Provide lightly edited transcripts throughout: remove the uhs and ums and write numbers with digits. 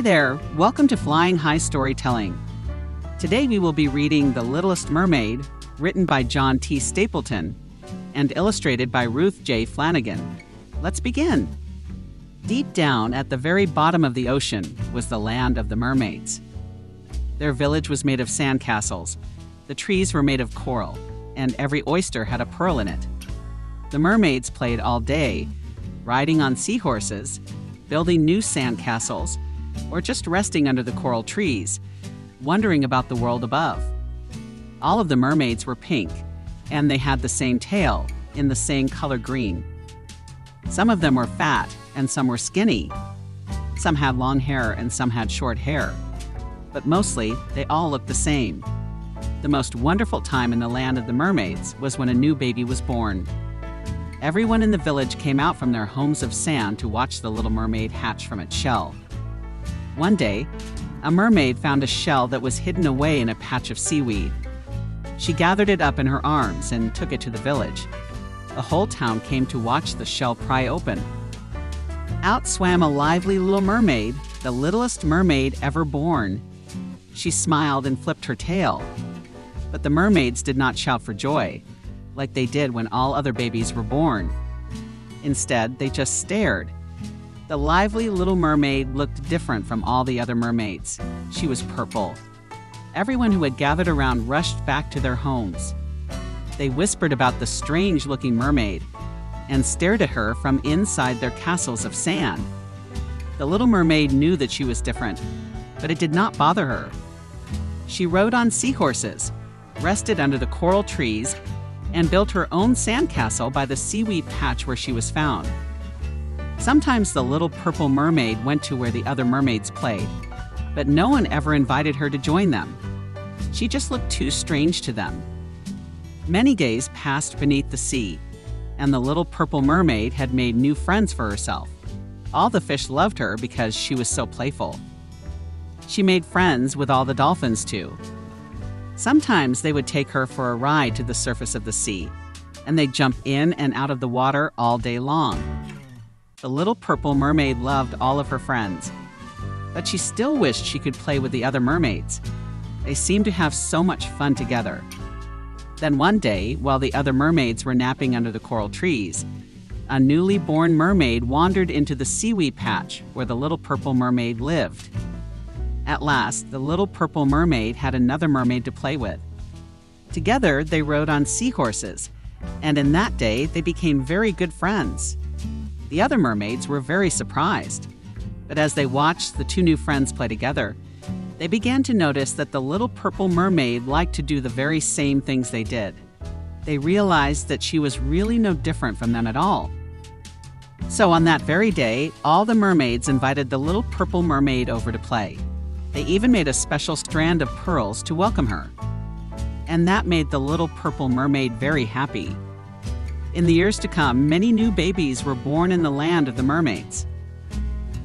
there, welcome to Flying High Storytelling. Today we will be reading The Littlest Mermaid, written by John T. Stapleton, and illustrated by Ruth J. Flanagan. Let's begin. Deep down at the very bottom of the ocean was the land of the mermaids. Their village was made of sandcastles, the trees were made of coral, and every oyster had a pearl in it. The mermaids played all day, riding on seahorses, building new sandcastles, or just resting under the coral trees, wondering about the world above. All of the mermaids were pink, and they had the same tail, in the same color green. Some of them were fat, and some were skinny. Some had long hair, and some had short hair. But mostly, they all looked the same. The most wonderful time in the land of the mermaids was when a new baby was born. Everyone in the village came out from their homes of sand to watch the little mermaid hatch from its shell. One day, a mermaid found a shell that was hidden away in a patch of seaweed. She gathered it up in her arms and took it to the village. The whole town came to watch the shell pry open. Out swam a lively little mermaid, the littlest mermaid ever born. She smiled and flipped her tail. But the mermaids did not shout for joy, like they did when all other babies were born. Instead, they just stared. The lively little mermaid looked different from all the other mermaids. She was purple. Everyone who had gathered around rushed back to their homes. They whispered about the strange-looking mermaid and stared at her from inside their castles of sand. The little mermaid knew that she was different, but it did not bother her. She rode on seahorses, rested under the coral trees, and built her own sandcastle by the seaweed patch where she was found. Sometimes the little purple mermaid went to where the other mermaids played, but no one ever invited her to join them. She just looked too strange to them. Many days passed beneath the sea, and the little purple mermaid had made new friends for herself. All the fish loved her because she was so playful. She made friends with all the dolphins too. Sometimes they would take her for a ride to the surface of the sea, and they'd jump in and out of the water all day long. The little purple mermaid loved all of her friends, but she still wished she could play with the other mermaids. They seemed to have so much fun together. Then one day, while the other mermaids were napping under the coral trees, a newly born mermaid wandered into the seaweed patch where the little purple mermaid lived. At last, the little purple mermaid had another mermaid to play with. Together, they rode on seahorses, and in that day, they became very good friends. The other mermaids were very surprised, but as they watched the two new friends play together, they began to notice that the little purple mermaid liked to do the very same things they did. They realized that she was really no different from them at all. So on that very day, all the mermaids invited the little purple mermaid over to play. They even made a special strand of pearls to welcome her. And that made the little purple mermaid very happy. In the years to come, many new babies were born in the land of the mermaids.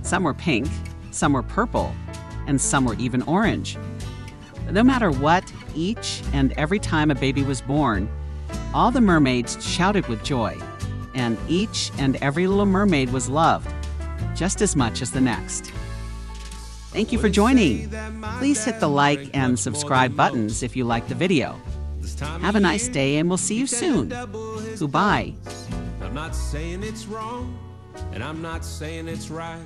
Some were pink, some were purple, and some were even orange. But no matter what, each and every time a baby was born, all the mermaids shouted with joy, and each and every little mermaid was loved, just as much as the next. Thank you for joining. Please hit the like and subscribe buttons if you like the video. Have a nice day, and we'll see you soon. Goodbye. I'm not saying it's wrong, and I'm not saying it's right.